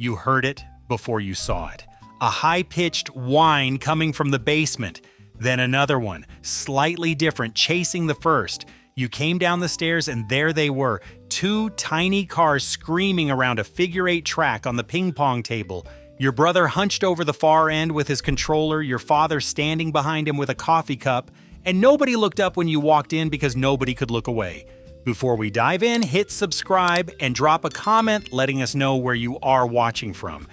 You heard it before you saw it. A high-pitched whine coming from the basement. Then another one, slightly different, chasing the first. You came down the stairs and there they were, two tiny cars screaming around a figure-8 track on the ping-pong table. Your brother hunched over the far end with his controller, your father standing behind him with a coffee cup, and nobody looked up when you walked in because nobody could look away. Before we dive in, hit subscribe and drop a comment letting us know where you are watching from.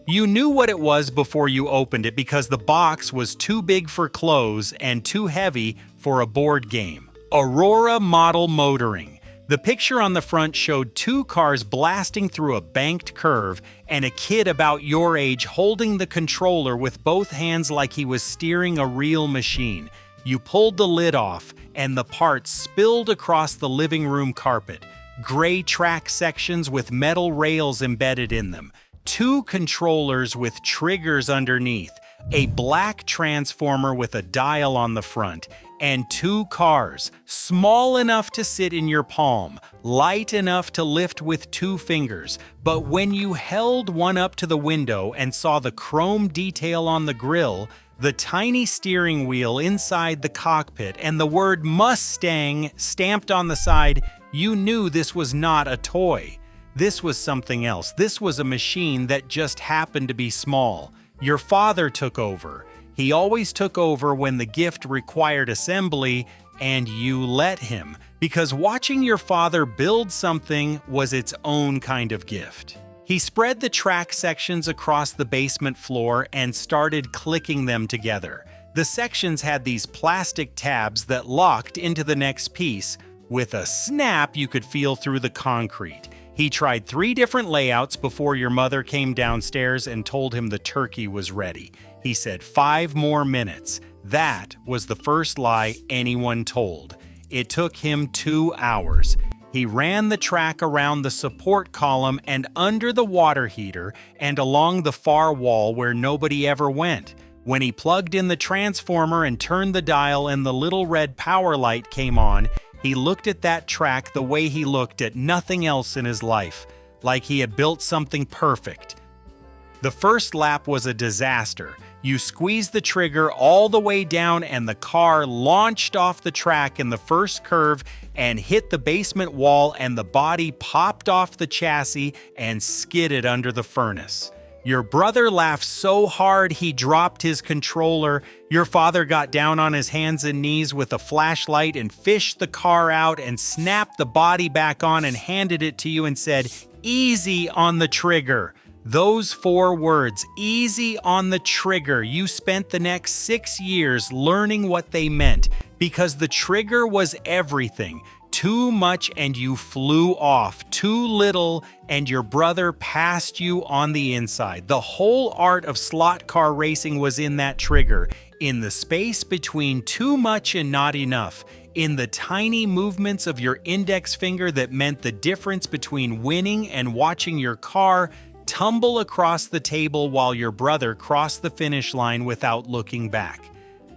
You knew what it was before you opened it because the box was too big for clothes and too heavy for a board game. Aurora Model Motoring. The picture on the front showed two cars blasting through a banked curve and a kid about your age holding the controller with both hands like he was steering a real machine. You pulled the lid off and the parts spilled across the living room carpet. Gray track sections with metal rails embedded in them. Two controllers with triggers underneath. A black transformer with a dial on the front. And two cars, small enough to sit in your palm, light enough to lift with two fingers, but when you held one up to the window and saw the chrome detail on the grille, the tiny steering wheel inside the cockpit, and the word Mustang stamped on the side, you knew this was not a toy. This was something else. This was a machine that just happened to be small. Your father took over. He always took over when the gift required assembly, and you let him, because watching your father build something was its own kind of gift. He spread the track sections across the basement floor and started clicking them together. The sections had these plastic tabs that locked into the next piece. With a snap, you could feel through the concrete. He tried 3 different layouts before your mother came downstairs and told him the turkey was ready. He said 5 more minutes. That was the first lie anyone told. It took him 2 hours. He ran the track around the support column and under the water heater and along the far wall where nobody ever went. When he plugged in the transformer and turned the dial and the little red power light came on, he looked at that track the way he looked at nothing else in his life, like he had built something perfect. The first lap was a disaster. You squeezed the trigger all the way down and the car launched off the track in the first curve and hit the basement wall, and the body popped off the chassis and skidded under the furnace. Your brother laughed so hard he dropped his controller. Your father got down on his hands and knees with a flashlight and fished the car out and snapped the body back on and handed it to you and said, "Easy on the trigger." Those 4 words, easy on the trigger, you spent the next 6 years learning what they meant, because the trigger was everything. Too much and you flew off, too little and your brother passed you on the inside. The whole art of slot car racing was in that trigger, in the space between too much and not enough, in the tiny movements of your index finger that meant the difference between winning and watching your car tumble across the table while your brother crossed the finish line without looking back.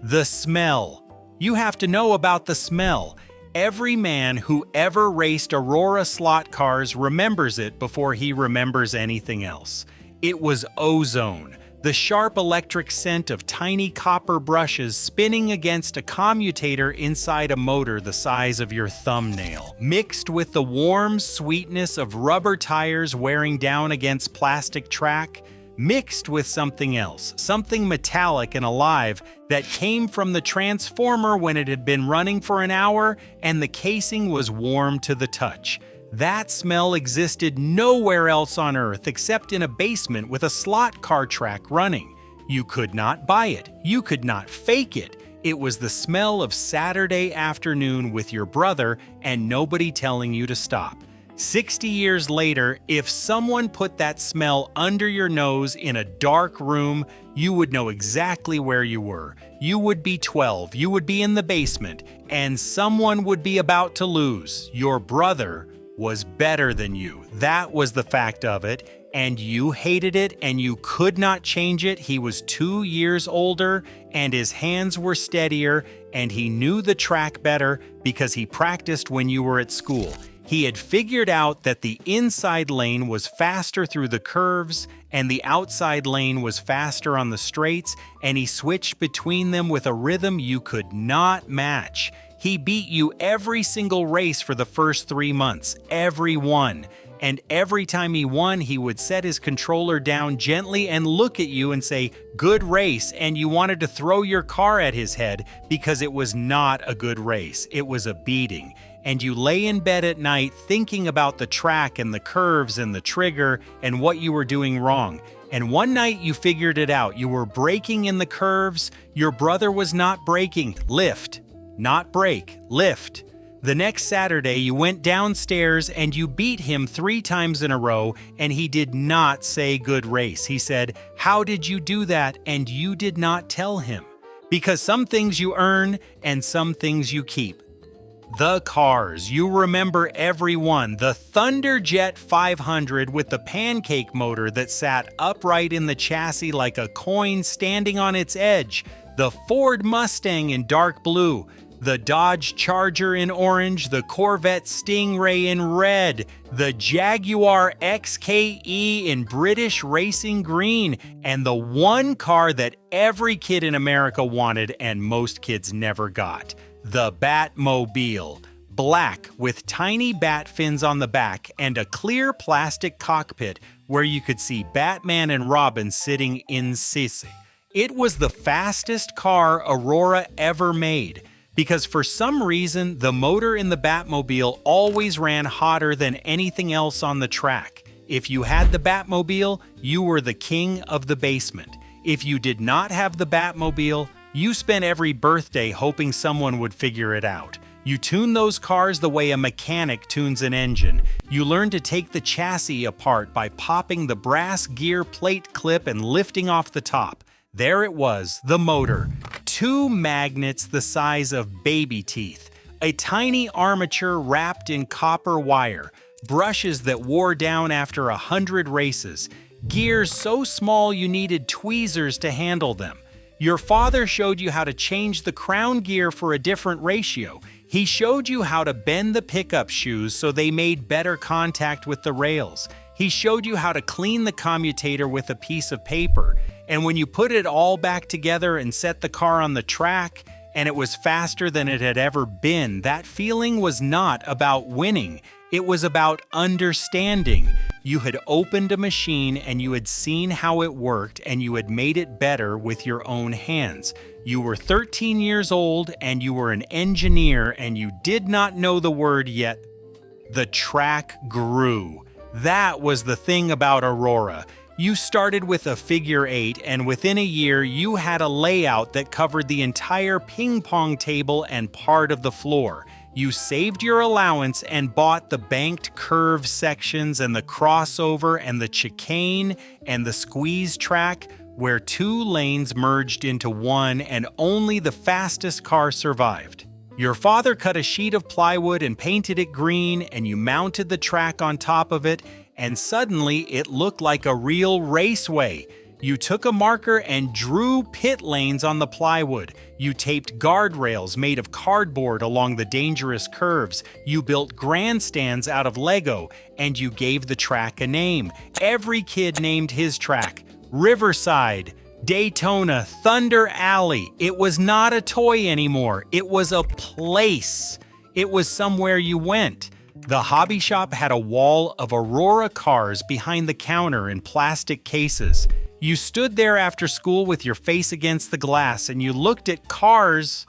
The smell. You have to know about the smell. Every man who ever raced Aurora slot cars remembers it before he remembers anything else. It was ozone, the sharp electric scent of tiny copper brushes spinning against a commutator inside a motor the size of your thumbnail, mixed with the warm sweetness of rubber tires wearing down against plastic track, mixed with something else, something metallic and alive that came from the transformer when it had been running for an hour and the casing was warm to the touch. That smell existed nowhere else on Earth except in a basement with a slot car track running. You could not buy it. You could not fake it. It was the smell of Saturday afternoon with your brother and nobody telling you to stop. 60 years later, if someone put that smell under your nose in a dark room, you would know exactly where you were. You would be 12, you would be in the basement, and someone would be about to lose. Your brother was better than you. That was the fact of it, and you hated it and you could not change it. He was 2 years older and his hands were steadier and he knew the track better because he practiced when you were at school. He had figured out that the inside lane was faster through the curves and the outside lane was faster on the straights, and he switched between them with a rhythm you could not match. He beat you every single race for the first 3 months, every one. And every time he won, he would set his controller down gently and look at you and say, "Good race," and you wanted to throw your car at his head because it was not a good race. It was a beating. And you lay in bed at night thinking about the track and the curves and the trigger and what you were doing wrong. And one night you figured it out. You were braking in the curves. Your brother was not braking. Lift. Not brake. Lift. The next Saturday, you went downstairs and you beat him 3 times in a row, and he did not say good race. He said, "How did you do that?" And you did not tell him. Because some things you earn and some things you keep. The cars, you remember every one. The Thunderjet 500 with the pancake motor that sat upright in the chassis like a coin standing on its edge. The Ford Mustang in dark blue. The Dodge Charger in orange, the Corvette Stingray in red, the Jaguar XKE in British racing green, and the one car that every kid in America wanted and most kids never got, the Batmobile. Black with tiny bat fins on the back and a clear plastic cockpit where you could see Batman and Robin sitting in sissy. It was the fastest car Aurora ever made. Because for some reason, the motor in the Batmobile always ran hotter than anything else on the track. If you had the Batmobile, you were the king of the basement. If you did not have the Batmobile, you spent every birthday hoping someone would figure it out. You tuned those cars the way a mechanic tunes an engine. You learned to take the chassis apart by popping the brass gear plate clip and lifting off the top. There it was, the motor. 2 magnets the size of baby teeth, a tiny armature wrapped in copper wire, brushes that wore down after 100 races, gears so small you needed tweezers to handle them. Your father showed you how to change the crown gear for a different ratio. He showed you how to bend the pickup shoes so they made better contact with the rails. He showed you how to clean the commutator with a piece of paper. And when you put it all back together and set the car on the track, and it was faster than it had ever been, that feeling was not about winning. It was about understanding. You had opened a machine and you had seen how it worked and you had made it better with your own hands. You were 13 years old and you were an engineer and you did not know the word yet. The track grew. That was the thing about Aurora. You started with a figure 8, and within a year, you had a layout that covered the entire ping-pong table and part of the floor. You saved your allowance and bought the banked curve sections and the crossover and the chicane and the squeeze track where 2 lanes merged into one and only the fastest car survived. Your father cut a sheet of plywood and painted it green, and you mounted the track on top of it, and suddenly it looked like a real raceway. You took a marker and drew pit lanes on the plywood. You taped guardrails made of cardboard along the dangerous curves. You built grandstands out of Lego, and you gave the track a name. Every kid named his track. Riverside, Daytona, Thunder Alley. It was not a toy anymore. It was a place. It was somewhere you went. The hobby shop had a wall of Aurora cars behind the counter in plastic cases. You stood there after school with your face against the glass and you looked at cars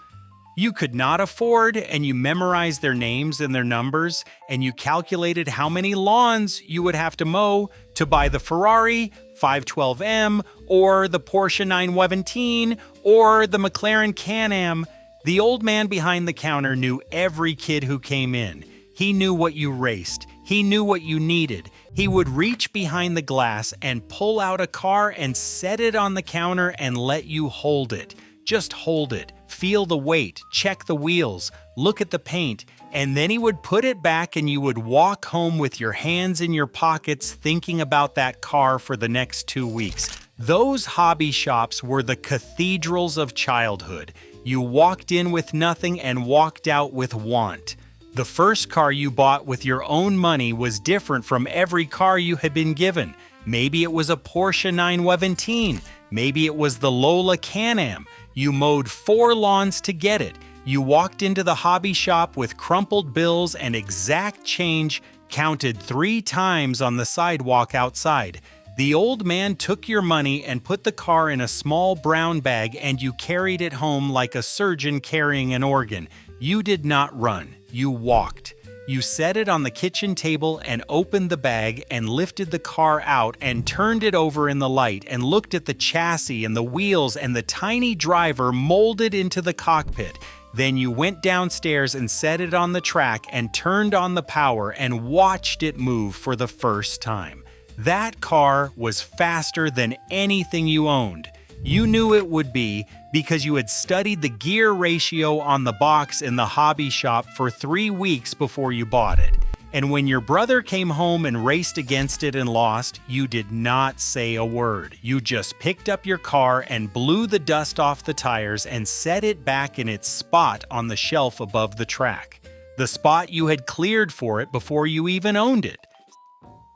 you could not afford, and you memorized their names and their numbers, and you calculated how many lawns you would have to mow to buy the Ferrari 512M or the Porsche 917 or the McLaren Can-Am. The old man behind the counter knew every kid who came in. He knew what you raced. He knew what you needed. He would reach behind the glass and pull out a car and set it on the counter and let you hold it. Just hold it. Feel the weight, check the wheels, look at the paint, and then he would put it back and you would walk home with your hands in your pockets thinking about that car for the next 2 weeks. Those hobby shops were the cathedrals of childhood. You walked in with nothing and walked out with want. The first car you bought with your own money was different from every car you had been given. Maybe it was a Porsche 911. Maybe it was the Lola Can-Am. You mowed 4 lawns to get it. You walked into the hobby shop with crumpled bills and exact change counted 3 times on the sidewalk outside. The old man took your money and put the car in a small brown bag, and you carried it home like a surgeon carrying an organ. You did not run, you walked. You set it on the kitchen table and opened the bag and lifted the car out and turned it over in the light and looked at the chassis and the wheels and the tiny driver molded into the cockpit. Then you went downstairs and set it on the track and turned on the power and watched it move for the first time. That car was faster than anything you owned. You knew it would be because you had studied the gear ratio on the box in the hobby shop for 3 weeks before you bought it. And when your brother came home and raced against it and lost, you did not say a word. You just picked up your car and blew the dust off the tires and set it back in its spot on the shelf above the track. The spot you had cleared for it before you even owned it.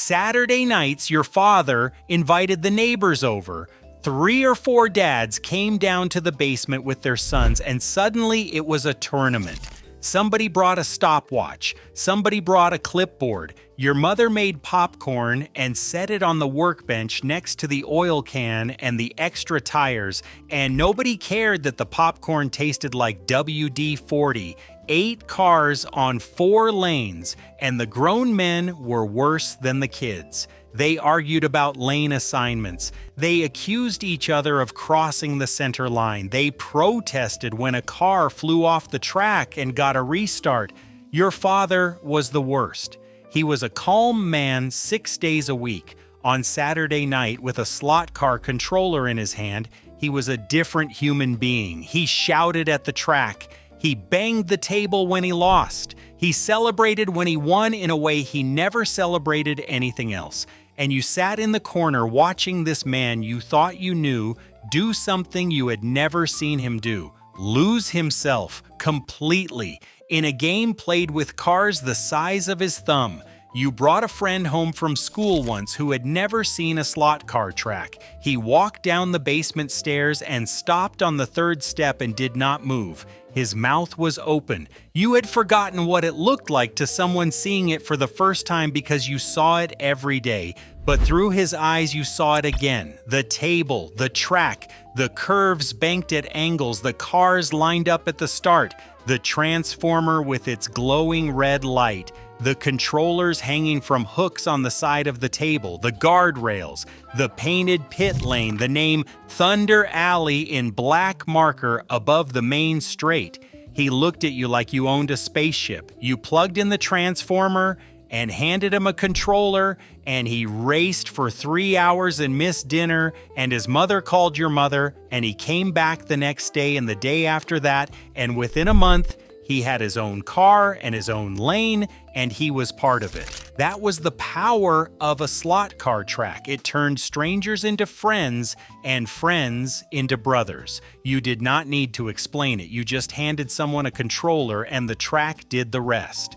Saturday nights, your father invited the neighbors over. 3 or 4 dads came down to the basement with their sons, and suddenly it was a tournament. Somebody brought a stopwatch. Somebody brought a clipboard. Your mother made popcorn and set it on the workbench next to the oil can and the extra tires, and nobody cared that the popcorn tasted like WD-40. 8 cars on 4 lanes, and the grown men were worse than the kids. They argued about lane assignments. They accused each other of crossing the center line. They protested when a car flew off the track and got a restart. Your father was the worst. He was a calm man 6 days a week. On Saturday night, with a slot car controller in his hand, he was a different human being. He shouted at the track. He banged the table when he lost. He celebrated when he won in a way he never celebrated anything else. And you sat in the corner watching this man you thought you knew do something you had never seen him do. Lose himself completely in a game played with cars the size of his thumb. You brought a friend home from school once who had never seen a slot car track. He walked down the basement stairs and stopped on the 3rd step and did not move. His mouth was open. You had forgotten what it looked like to someone seeing it for the first time because you saw it every day. But through his eyes you saw it again. The table, the track, the curves banked at angles, the cars lined up at the start, the transformer with its glowing red light, the controllers hanging from hooks on the side of the table, the guardrails, the painted pit lane, the name Thunder Alley in black marker above the main straight. He looked at you like you owned a spaceship. You plugged in the transformer and handed him a controller, and he raced for 3 hours and missed dinner, and his mother called your mother, and he came back the next day and the day after that, and within a month, he had his own car and his own lane, and he was part of it. That was the power of a slot car track. It turned strangers into friends and friends into brothers. You did not need to explain it. You just handed someone a controller and the track did the rest.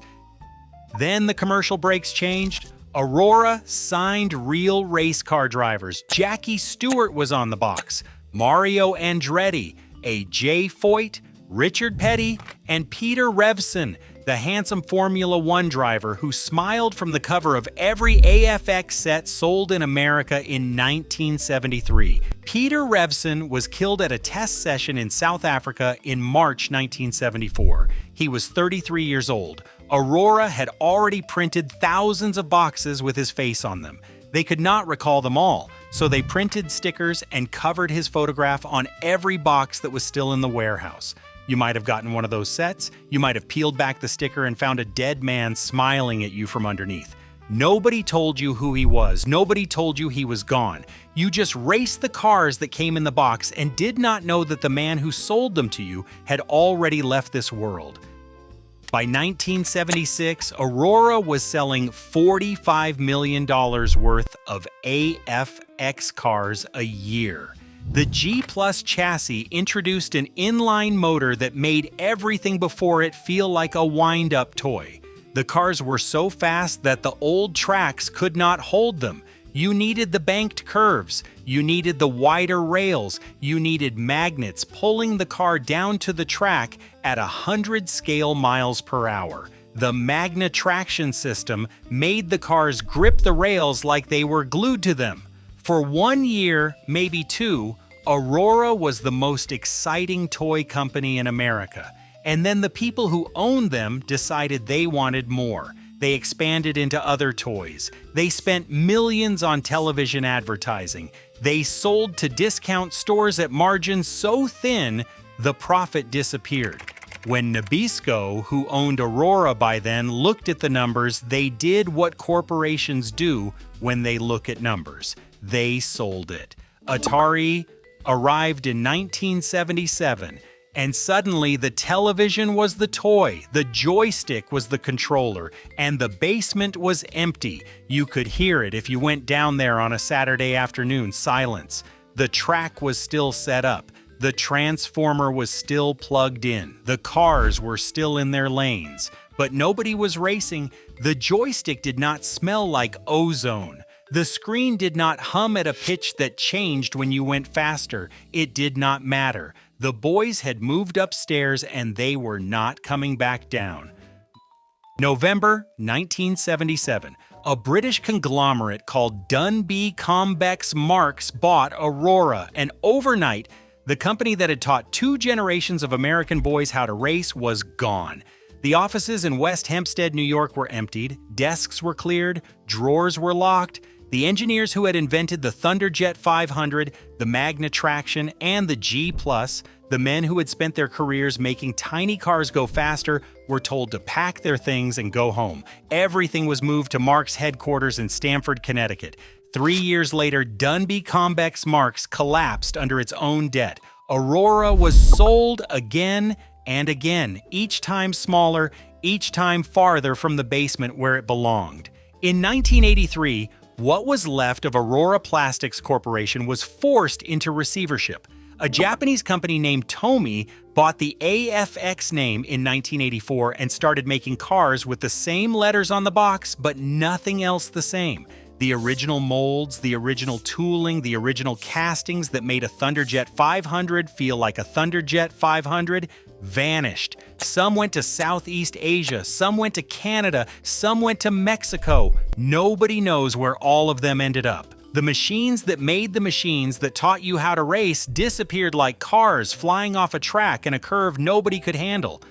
Then the commercial breaks changed. Aurora signed real race car drivers. Jackie Stewart was on the box. Mario Andretti, A.J. Foyt, Richard Petty, and Peter Revson, the handsome Formula One driver who smiled from the cover of every AFX set sold in America in 1973. Peter Revson was killed at a test session in South Africa in March 1974. He was 33 years old. Aurora had already printed thousands of boxes with his face on them. They could not recall them all, so they printed stickers and covered his photograph on every box that was still in the warehouse. You might have gotten one of those sets. You might have peeled back the sticker and found a dead man smiling at you from underneath. Nobody told you who he was. Nobody told you he was gone. You just raced the cars that came in the box and did not know that the man who sold them to you had already left this world. By 1976, Aurora was selling $45 million worth of AFX cars a year. The G Plus chassis introduced an inline motor that made everything before it feel like a wind-up toy. The cars were so fast that the old tracks could not hold them. You needed the banked curves, you needed the wider rails, you needed magnets pulling the car down to the track at 100 scale miles per hour. The Magna traction system made the cars grip the rails like they were glued to them. For 1 year, maybe 2, Aurora was the most exciting toy company in America. And then the people who owned them decided they wanted more. They expanded into other toys. They spent millions on television advertising. They sold to discount stores at margins so thin, the profit disappeared. When Nabisco, who owned Aurora by then, looked at the numbers, they did what corporations do when they look at numbers. They sold it. Atari arrived in 1977. And suddenly the television was the toy, the joystick was the controller, and the basement was empty. You could hear it if you went down there on a Saturday afternoon, silence. The track was still set up. The transformer was still plugged in. The cars were still in their lanes. But nobody was racing. The joystick did not smell like ozone. The screen did not hum at a pitch that changed when you went faster. It did not matter. The boys had moved upstairs and they were not coming back down. November 1977, a British conglomerate called Dunby Combex Marks bought Aurora, and overnight, the company that had taught 2 generations of American boys how to race was gone. The offices in West Hempstead, New York were emptied, desks were cleared, drawers were locked. The engineers who had invented the Thunderjet 500, the Magna traction, and the G+, the men who had spent their careers making tiny cars go faster, were told to pack their things and go home. Everything was moved to Marks' headquarters in Stamford, Connecticut. 3 years later, Dunby Combex Marks collapsed under its own debt. Aurora was sold again and again, each time smaller, each time farther from the basement where it belonged. In 1983, what was left of Aurora Plastics Corporation was forced into receivership. A Japanese company named Tomy bought the AFX name in 1984 and started making cars with the same letters on the box, but nothing else the same. The original molds, the original tooling, the original castings that made a Thunderjet 500 feel like a Thunderjet 500 vanished. Some went to Southeast Asia, some went to Canada, some went to Mexico. Nobody knows where all of them ended up. The machines that made the machines that taught you how to race disappeared like cars flying off a track in a curve nobody could handle.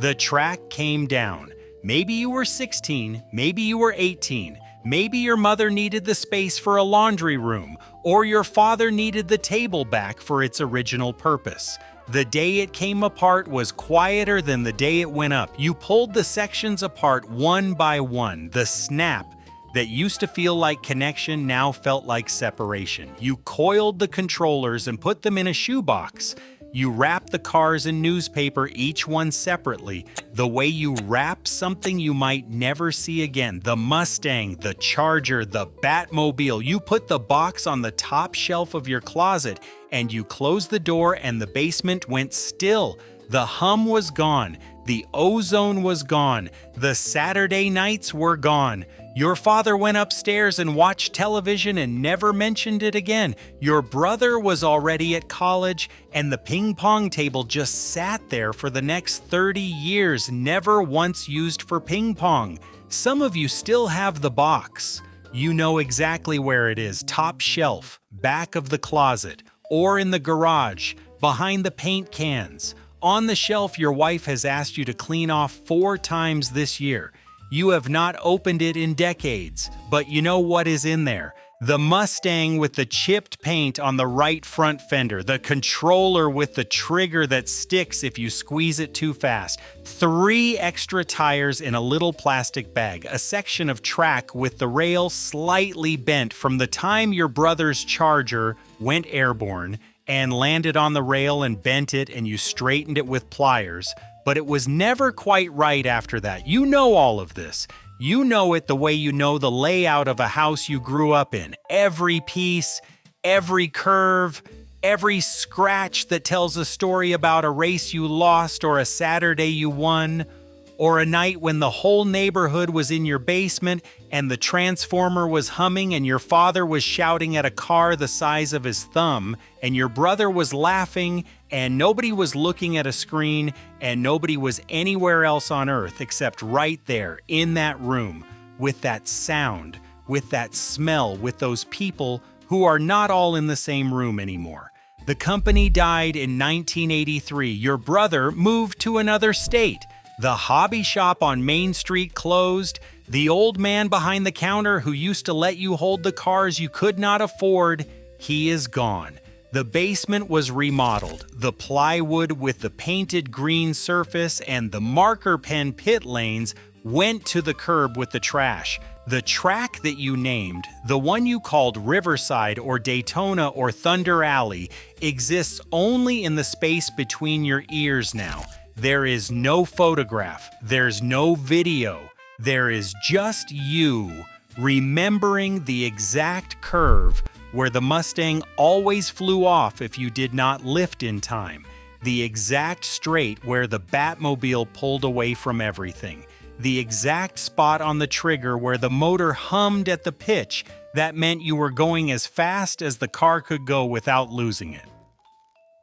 The track came down. Maybe you were 16, maybe you were 18. Maybe your mother needed the space for a laundry room, or your father needed the table back for its original purpose. The day it came apart was quieter than the day it went up. You pulled the sections apart one by one. The snap that used to feel like connection now felt like separation. You coiled the controllers and put them in a shoebox. You wrapped the cars in newspaper, each one separately, the way you wrap something you might never see again. The Mustang, the Charger, the Batmobile. You put the box on the top shelf of your closet, and you closed the door and the basement went still. The hum was gone. The ozone was gone. The Saturday nights were gone. Your father went upstairs and watched television and never mentioned it again. Your brother was already at college, and the ping-pong table just sat there for the next 30 years, never once used for ping-pong. Some of you still have the box. You know exactly where it is, top shelf, back of the closet, or in the garage, behind the paint cans. On the shelf your wife has asked you to clean off 4 times this year. You have not opened it in decades, but you know what is in there. The Mustang with the chipped paint on the right front fender, the controller with the trigger that sticks if you squeeze it too fast, 3 extra tires in a little plastic bag, a section of track with the rail slightly bent from the time your brother's Charger went airborne and landed on the rail and bent it and you straightened it with pliers. But it was never quite right after that. You know all of this. You know it the way you know the layout of a house you grew up in. Every piece, Every curve, every scratch that tells a story about a race you lost or a Saturday you won, or a night when the whole neighborhood was in your basement and the transformer was humming and your father was shouting at a car the size of his thumb and your brother was laughing and nobody was looking at a screen and nobody was anywhere else on earth except right there in that room with that sound, with that smell, with those people who are not all in the same room anymore. The company died in 1983. Your brother moved to another state. The hobby shop on Main Street closed. The old man behind the counter who used to let you hold the cars you could not afford, he is gone. The basement was remodeled. The plywood with the painted green surface and the marker pen pit lanes went to the curb with the trash. The track that you named, the one you called Riverside or Daytona or Thunder Alley, exists only in the space between your ears now. There is no photograph, there's no video, there is just you remembering the exact curve where the Mustang always flew off if you did not lift in time, the exact straight where the Batmobile pulled away from everything, the exact spot on the trigger where the motor hummed at the pitch that meant you were going as fast as the car could go without losing it.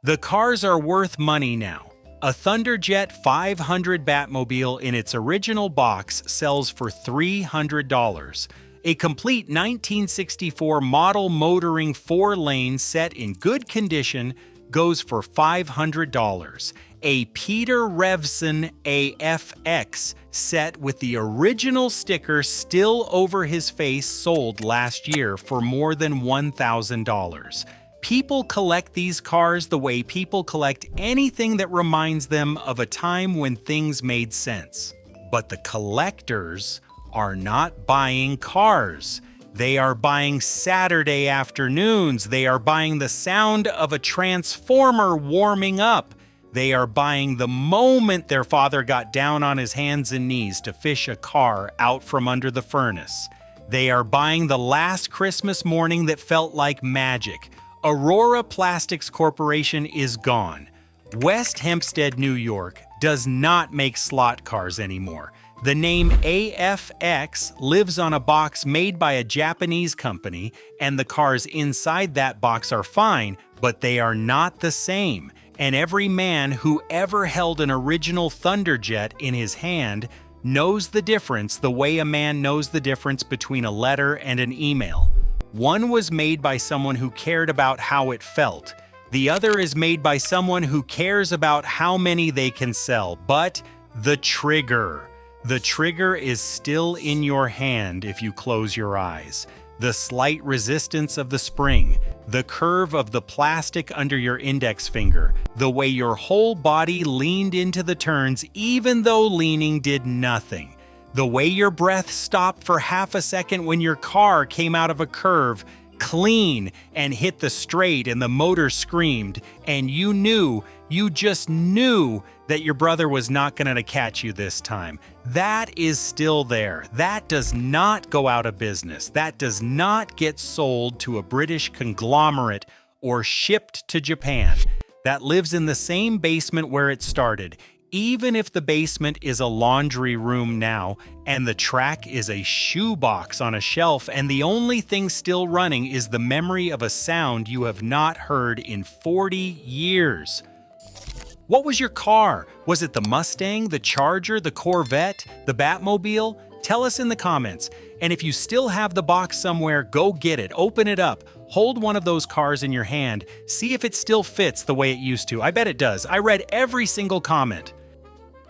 The cars are worth money now. A Thunderjet 500 Batmobile in its original box sells for $300. A complete 1964 Model Motoring 4-lane set in good condition goes for $500. A Peter Revson AFX set with the original sticker still over his face sold last year for more than $1,000. People collect these cars the way people collect anything that reminds them of a time when things made sense. But the collectors are not buying cars. They are buying Saturday afternoons. They are buying the sound of a transformer warming up. They are buying the moment their father got down on his hands and knees to fish a car out from under the furnace. They are buying the last Christmas morning that felt like magic. Aurora Plastics Corporation is gone. West Hempstead, New York does not make slot cars anymore. The name AFX lives on a box made by a Japanese company, and the cars inside that box are fine, but they are not the same. And every man who ever held an original Thunderjet in his hand knows the difference the way a man knows the difference between a letter and an email. One was made by someone who cared about how it felt. The other is made by someone who cares about how many they can sell. But the trigger is still in your hand if you close your eyes. The slight resistance of the spring, the curve of the plastic under your index finger, the way your whole body leaned into the turns even though leaning did nothing. The way your breath stopped for half a second when your car came out of a curve, clean, and hit the straight and the motor screamed, and you just knew that your brother was not going to catch you this time. That is still there. That does not go out of business. That does not get sold to a British conglomerate or shipped to Japan. That lives in the same basement where it started. Even if the basement is a laundry room now, and the track is a shoebox on a shelf, and the only thing still running is the memory of a sound you have not heard in 40 years. What was your car? Was it the Mustang, the Charger, the Corvette, the Batmobile? Tell us in the comments. And if you still have the box somewhere, go get it, open it up, hold one of those cars in your hand, see if it still fits the way it used to. I bet it does. I read every single comment.